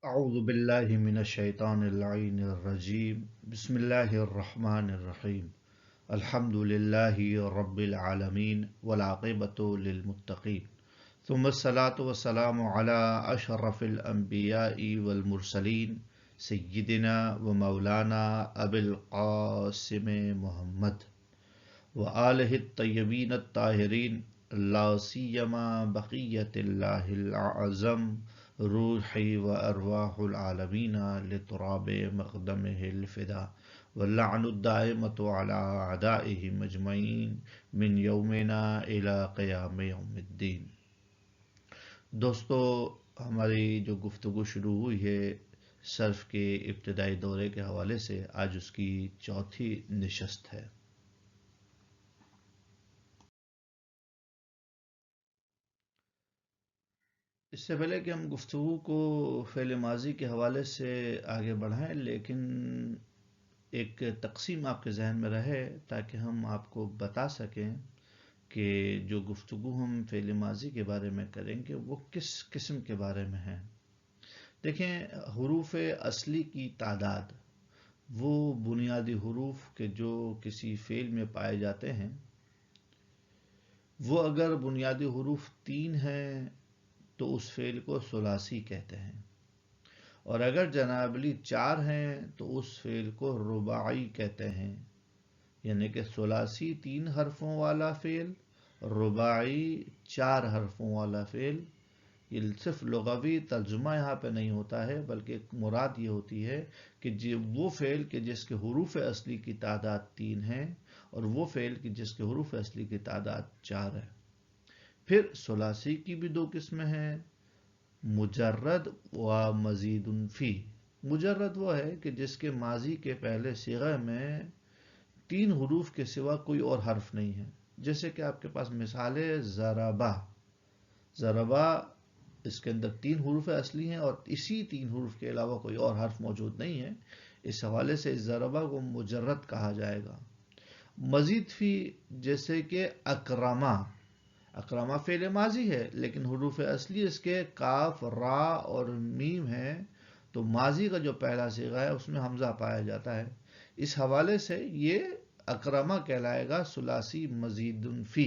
أعوذ بالله من الشيطان اللعين الرجيم بسم الله الرحمن الرحيم الحمد لله رب العالمين والعاقبة للمتقين ثم الصلاة والسلام على أشرف الأنبياء والمرسلين سيدنا ومولانا أبي القاسم محمد وآله الطيبين الطاهرين لا سيما بقية الله الأعظم روحي وأرواح العالمين لتراب مقدمه الفدا واللعن الدائمة على أعدائهم أجمعين من يومنا إلى قيام يوم الدين. دوستو، ہماری جو گفتگو شروع ہوئی ہے صرف کے ابتدائی دورے کے حوالے سے، آج اس کی چوتھی نشست ہے. اس سے پہلے کہ ہم گفتگو کو فعل ماضی کے حوالے سے آگے بڑھائیں، لیکن ایک تقسیم آپ کے ذہن میں رہے تاکہ ہم آپ کو بتا سکیں کہ جو گفتگو ہم فعل ماضی کے بارے میں کریں گے وہ کس قسم کے بارے میں ہیں. دیکھیں، حروف اصلی کی تعداد، وہ بنیادی حروف کے جو کسی فعل میں پائے جاتے ہیں، وہ اگر بنیادی حروف 3 ہیں تو اس فعل کو ثلاثی کہتے ہیں، اور اگر جناب علی 4 ہیں تو اس فعل کو رباعی کہتے ہیں. یعنی کہ ثلاثی 3 حرفوں والا فعل، رباعی 4 حرفوں والا فعل. یہ صرف لغوی ترجمہ یہاں پہ نہیں ہوتا ہے، بلکہ مراد یہ ہوتی ہے کہ وہ فعل کہ جس کے حروف اصلی کی تعداد 3 ہیں، اور وہ فعل کہ جس کے حروف اصلی کی تعداد 4 ہے. پھر ثلاثی کی بھی 2 قسمیں ہیں، مجرد و مزید فی. مجرد وہ ہے کہ جس کے ماضی کے پہلے صیغہ میں 3 حروف کے سوا کوئی اور حرف نہیں ہے. جیسے کہ آپ کے پاس مثال ہے ضربہ. ضربہ، اس کے اندر 3 حروف اصلی ہیں اور اسی 3 حروف کے علاوہ کوئی اور حرف موجود نہیں ہے. اس حوالے سے اس ضربہ کو مجرد کہا جائے گا. مزید فی، جیسے کہ اکرما. اکرما فعل ماضی ہے لیکن حروف اصلی اس کے کاف، را اور میم ہیں، تو ماضی کا جو پہلا صیغہ ہے اس میں حمزہ پایا جاتا ہے. اس حوالے سے یہ اکرما کہلائے گا ثلاثی مزید فی.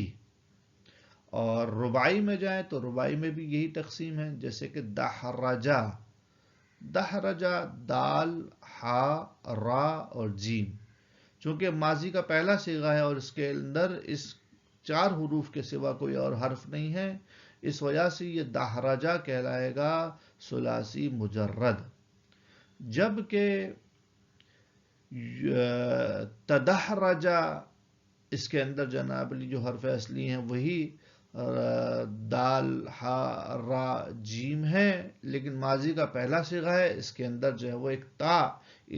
اور رباعی میں جائیں تو رباعی میں بھی یہی تقسیم ہے، جیسے کہ دحرجا. دحرجا دال، ہا، را اور جیم. چونکہ ماضی کا پہلا صیغہ ہے اور اس کے اندر اس 4 حروف کے سوا کوئی اور حرف نہیں ہے، اس وجہ سے یہ دحرجہ کہلائے گا ثلاثی مجرد. جبکہ تدحرجہ، اس کے اندر جناب علی جو حرف اصلی ہیں وہی دال، ہا، را، جیم ہے، لیکن ماضی کا پہلا صیغہ ہے، اس کے اندر جو ہے وہ ایک تا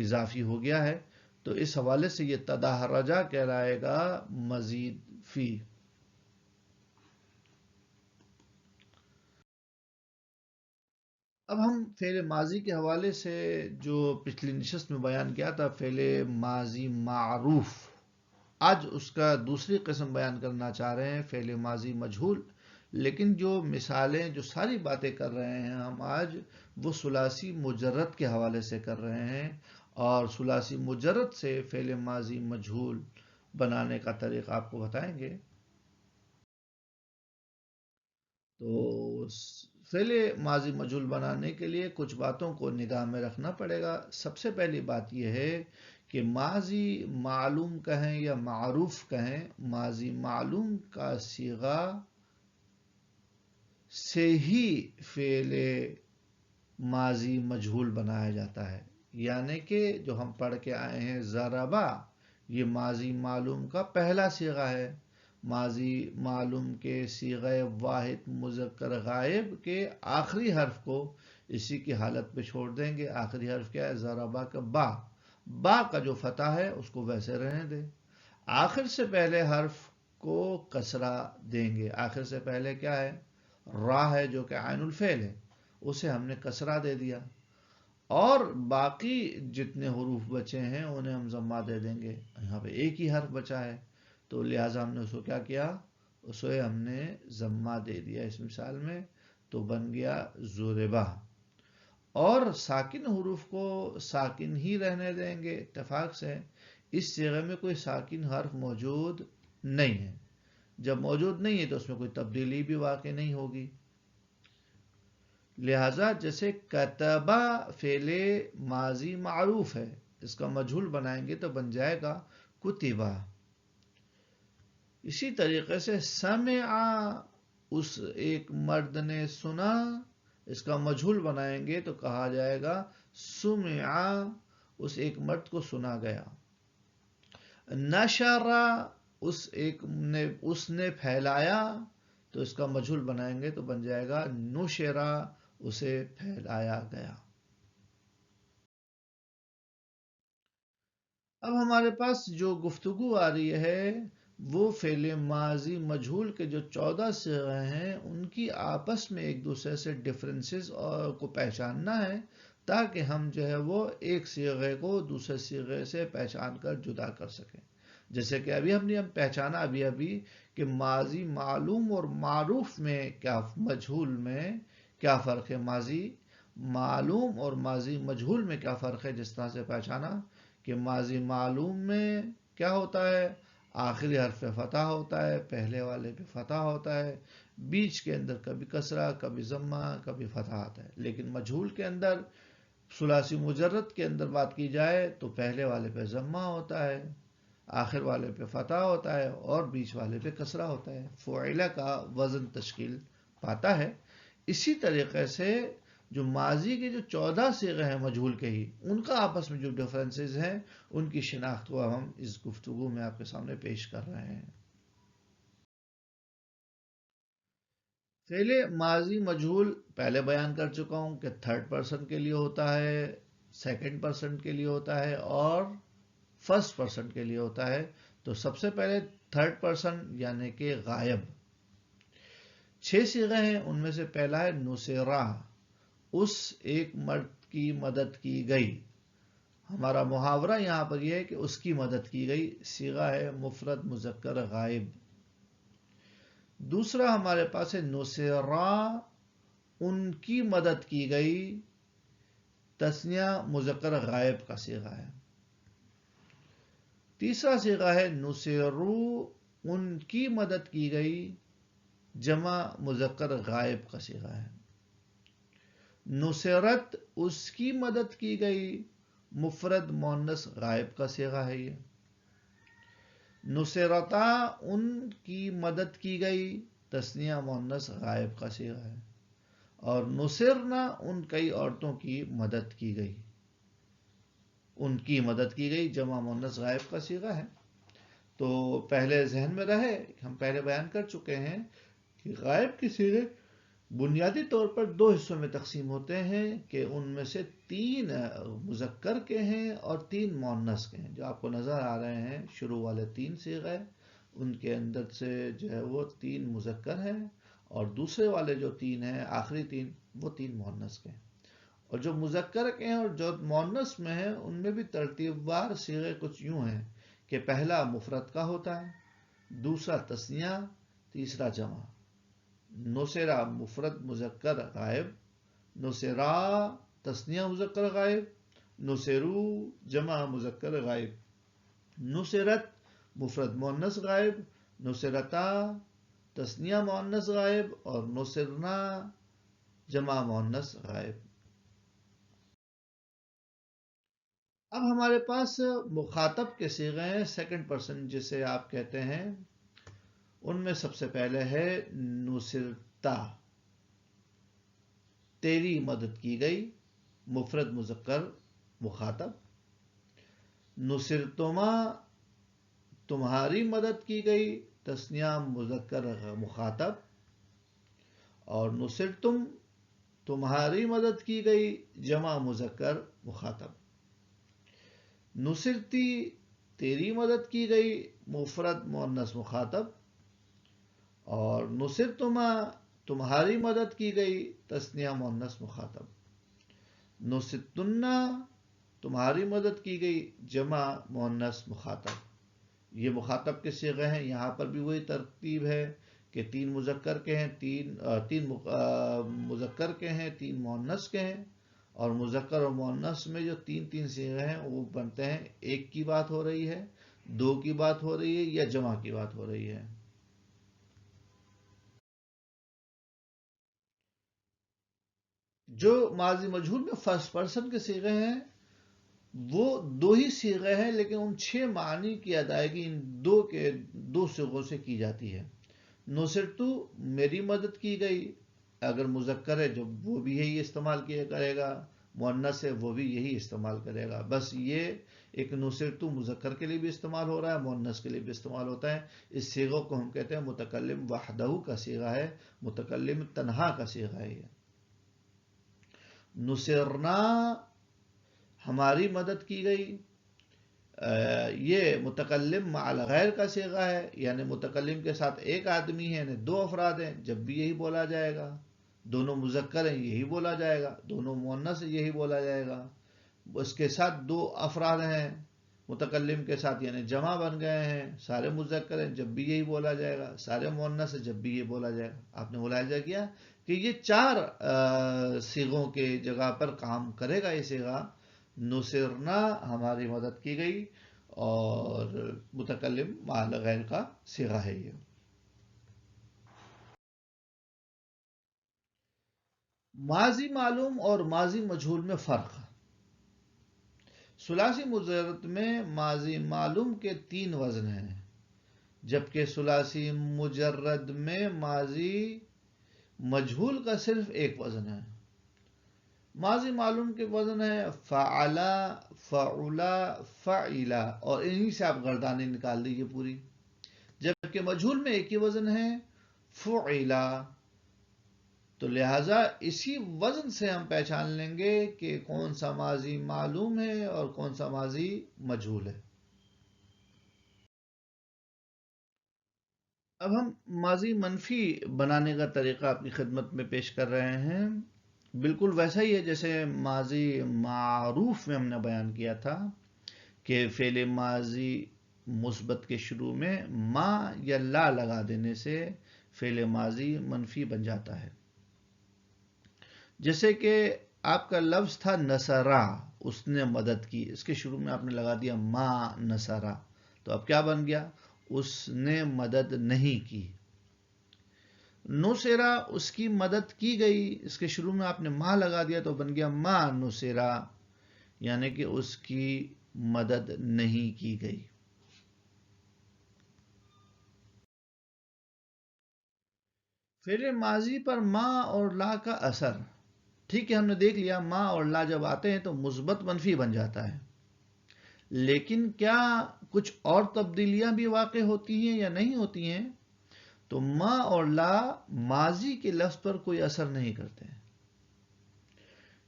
اضافی ہو گیا ہے، تو اس حوالے سے یہ تدحرجہ کہلائے گا مزید فی. اب ہم فعل ماضی کے حوالے سے جو پچھلی نشست میں بیان کیا تھا، فعل ماضی معروف، آج اس کا دوسری قسم بیان کرنا چاہ رہے ہیں، فعل ماضی مجہول. لیکن جو مثالیں، جو ساری باتیں کر رہے ہیں ہم آج، وہ ثلاثی مجرد کے حوالے سے کر رہے ہیں، اور ثلاثی مجرد سے فعل ماضی مجہول بنانے کا طریقہ آپ کو بتائیں گے. تو فعل ماضی مجہول بنانے کے لیے کچھ باتوں کو نگاہ میں رکھنا پڑے گا. سب سے پہلی بات یہ ہے کہ ماضی معلوم کہیں یا معروف کہیں، ماضی معلوم کا صیغہ سے ہی فعل ماضی مجہول بنایا جاتا ہے. یعنی کہ جو ہم پڑھ کے آئے ہیں ضربہ، یہ ماضی معلوم کا پہلا صیغہ ہے. ماضی معلوم کے صیغہ واحد مذکر غائب کے آخری حرف کو اسی کی حالت پہ چھوڑ دیں گے. آخری حرف کیا ہے؟ ضربہ کا با. با کا جو فتح ہے اس کو ویسے رہنے دیں. آخر سے پہلے حرف کو کسرہ دیں گے. آخر سے پہلے کیا ہے؟ را ہے، جو کہ عین الفعل ہے، اسے ہم نے کسرہ دے دیا. اور باقی جتنے حروف بچے ہیں انہیں ہم ضمہ دے دیں گے. یہاں پہ ایک ہی حرف بچا ہے تو لہٰذا ہم نے اس کو کیا کیا؟ اسے ہم نے ضمہ دے دیا اس مثال میں، تو بن گیا ضربہ. اور ساکن حروف کو ساکن ہی رہنے دیں گے اتفاق سے. اس صیغے میں کوئی ساکن حرف موجود نہیں ہے. جب موجود نہیں ہے تو اس میں کوئی تبدیلی بھی واقع نہیں ہوگی. لہذا جیسے کتبہ فعل ماضی معروف ہے، اس کا مجہول بنائیں گے تو بن جائے گا کتبہ. اسی طریقے سے سمع، اس ایک مرد نے سنا، اس کا مجہول بنائیں گے تو کہا جائے گا سمع، اس ایک مرد کو سنا گیا. نشر، اس نے پھیلایا، تو اس کا مجہول بنائیں گے تو بن جائے گا نشرا، اسے پھیلایا گیا. اب ہمارے پاس جو گفتگو آ رہی ہے وہ فعل ماضی مجہول کے جو 14 صیغے ہیں ان کی آپس میں ایک دوسرے سے ڈفرینسز کو پہچاننا ہے، تاکہ ہم جو ہے وہ ایک صیغے کو دوسرے صیغے سے پہچان کر جدا کر سکیں. جیسے کہ ابھی ہم نے پہچانا ابھی کہ ماضی معلوم اور معروف میں کیا، مجہول میں کیا فرق ہے. ماضی معلوم اور ماضی مجہول میں کیا فرق ہے. جس طرح سے پہچانا کہ ماضی معلوم میں کیا ہوتا ہے، آخری حرف پہ فتح ہوتا ہے، پہلے والے پہ فتح ہوتا ہے، بیچ کے اندر کبھی کسرہ کبھی ضمہ کبھی فتح آتا ہے. لیکن مجہول کے اندر ثلاثی مجرد کے اندر بات کی جائے تو پہلے والے پہ ضمہ ہوتا ہے، آخر والے پہ فتح ہوتا ہے اور بیچ والے پہ کسرہ ہوتا ہے. فعلہ کا وزن تشکیل پاتا ہے. اسی طریقے سے جو ماضی کے جو 14 صیغے ہیں مجہول کے ہی، ان کا آپس میں جو ڈفرینسز ہیں ان کی شناخت کو ہم اس گفتگو میں آپ کے سامنے پیش کر رہے ہیں. فعل ماضی مجہول پہلے بیان کر چکا ہوں کہ تھرڈ پرسن کے لیے ہوتا ہے، سیکنڈ پرسن کے لیے ہوتا ہے اور فرسٹ پرسن کے لیے ہوتا ہے. تو سب سے پہلے تھرڈ پرسن یعنی کہ غائب. 6 صیغے ہیں، ان میں سے پہلا ہے نصرہ، اس ایک مرد کی مدد کی گئی. ہمارا محاورہ یہاں پر یہ ہے کہ اس کی مدد کی گئی، صیغہ ہے مفرد مذکر غائب. دوسرا ہمارے پاس ہے نصرہ، ان کی مدد کی گئی، تثنیہ مذکر غائب کا صیغہ ہے. تیسرا صیغہ ہے نصرو، ان کی مدد کی گئی، جمع مذکر غائب کا صیغہ ہے. نصرت، اس کی مدد کی گئی، مفرد مؤنث غائب کا صیغہ ہے. یہ نصرتا، ان کی مدد کی گئی، تثنیہ مؤنث غائب کا صیغہ ہے. اور نصرنا، ان کئی عورتوں کی مدد کی گئی، ان کی مدد کی گئی، جمع مؤنث غائب کا صیغہ ہے. تو پہلے ذہن میں رہے، ہم پہلے بیان کر چکے ہیں کہ غائب کے صیغے بنیادی طور پر 2 حصوں میں تقسیم ہوتے ہیں کہ ان میں سے 3 مذکر کے ہیں اور 3 مؤنث کے ہیں. جو آپ کو نظر آ رہے ہیں شروع والے 3 صیغے، ان کے اندر سے جو ہے وہ 3 مذکر ہیں اور دوسرے والے جو 3 ہیں، آخری 3، وہ 3 مؤنث کے ہیں. اور جو مذکر کے ہیں اور جو مؤنث میں ہیں ان میں بھی ترتیب وار صیغے کچھ یوں ہیں کہ پہلا مفرد کا ہوتا ہے، دوسرا تثنیہ، تیسرا جمع. نصرہ مفرد مذکر غائب، نصرا تثنیہ مذکر غائب، نصرو جمع مذکر غائب، نصرت مفرد مؤنث غائب، نصرتا تثنیہ مؤنث غائب اور نصرنا جمع مؤنث غائب. اب ہمارے پاس مخاطب کے صیغے ہیں، سیکنڈ پرسن جسے آپ کہتے ہیں. ان میں سب سے پہلے ہے نصرتا، تیری مدد کی گئی، مفرد مذکر مخاطب. نصرتما، تمہاری مدد کی گئی، تثنیہ مذکر مخاطب. اور نصرتم، تمہاری مدد کی گئی، جمع مذکر مخاطب. نصرتی، تیری مدد کی گئی، مفرد مؤنث مخاطب. اور نصرتما، تمہاری مدد کی گئی، تثنیہ مؤنث مخاطب. نصرتنا، تمہاری مدد کی گئی، جمع مؤنث مخاطب. یہ مخاطب کے صیغے ہیں. یہاں پر بھی وہی ترتیب ہے کہ 3 مذکر کے ہیں، 3 مذکر کے ہیں، 3 مؤنث کے ہیں اور مذکر اور مؤنث میں جو تین تین صیغے ہیں وہ بنتے ہیں ایک کی بات ہو رہی ہے، دو کی بات ہو رہی ہے، یا جمع کی بات ہو رہی ہے۔ جو ماضی مجہول میں فرسٹ پرسن کے صیغے ہیں وہ دو ہی صیغے ہیں، لیکن ان چھ معنی کی ادائیگی ان دو صیغوں سے کی جاتی ہے۔ نصرتو، میری مدد کی گئی، اگر مذکر ہے جو وہ بھی یہی استعمال کیا کرے گا، مؤنث ہے وہ بھی یہی استعمال کرے گا۔ بس یہ ایک نصرتو مذکر کے لیے بھی استعمال ہو رہا ہے، مؤنث کے لیے بھی استعمال ہوتا ہے۔ اس صیغوں کو ہم کہتے ہیں متکلم وحدہ کا صیغہ ہے، متکلم تنہا کا صیغہ ہے۔ یہ نصرنا، ہماری مدد کی گئی، یہ متکلم مع الغیر کا صیغہ ہے، یعنی متکلم کے ساتھ ایک آدمی ہے، یعنی دو افراد ہیں، جب بھی یہی بولا جائے گا۔ دونوں مذکر ہیں یہی بولا جائے گا، دونوں مؤنث ہیں یہی بولا جائے گا۔ اس کے ساتھ دو افراد ہیں متکلم کے ساتھ، یعنی جمع بن گئے ہیں، سارے مذکر ہیں جب بھی یہی بولا جائے گا، سارے مؤنث ہیں جب بھی یہ بولا جائے گا۔ آپ نے ملاحظہ کیا کہ یہ چار صیغوں کے جگہ پر کام کرے گا یہ صیغہ۔ نصرنا، ہماری مدد کی گئی، اور متکلم مع الغیر کا صیغہ ہے یہ۔ ماضی معلوم اور ماضی مجہول میں فرق۔ ثلاثی مجرد میں ماضی معلوم کے تین وزن ہیں، جبکہ ثلاثی مجرد میں ماضی مجہول کا صرف ایک وزن ہے۔ ماضی معلوم کے وزن ہے فعلا، فعلا، فعلا، اور انہی سے آپ گردانیں نکال دیجیے پوری۔ جبکہ مجہول میں ایک ہی وزن ہے فعلا، تو لہٰذا اسی وزن سے ہم پہچان لیں گے کہ کون سا ماضی معلوم ہے اور کون سا ماضی مجہول ہے۔ اب ہم ماضی منفی بنانے کا طریقہ اپنی خدمت میں پیش کر رہے ہیں۔ بالکل ویسا ہی ہے جیسے ماضی معروف میں ہم نے بیان کیا تھا کہ فعل ماضی مثبت کے شروع میں ما یا لا لگا دینے سے فعل ماضی منفی بن جاتا ہے۔ جیسے کہ آپ کا لفظ تھا نصرا، اس نے مدد کی، اس کے شروع میں آپ نے لگا دیا ما نصرا، تو اب کیا بن گیا؟ اس نے مدد نہیں کی۔ نصرا، اس کی مدد کی گئی، اس کے شروع میں آپ نے ما لگا دیا تو بن گیا ما نصرا، یعنی کہ اس کی مدد نہیں کی گئی۔ فعل ماضی پر ما اور لا کا اثر، ٹھیک ہے ہم نے دیکھ لیا ما اور لا جب آتے ہیں تو مثبت منفی بن جاتا ہے، لیکن کیا کچھ اور تبدیلیاں بھی واقع ہوتی ہیں یا نہیں ہوتی ہیں؟ تو ما اور لا ماضی کے لفظ پر کوئی اثر نہیں کرتے،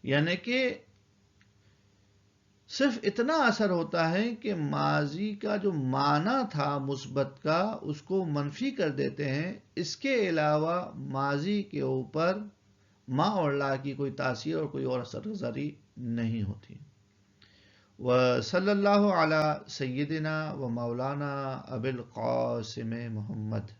یعنی کہ صرف اتنا اثر ہوتا ہے کہ ماضی کا جو معنی تھا مثبت کا اس کو منفی کر دیتے ہیں، اس کے علاوہ ماضی کے اوپر ما اور لا کی کوئی تاثیر اور کوئی اور اثر گزاری نہیں ہوتی۔ وصلی اللہ علی سیدنا و مولانا ابی القاسم محمد۔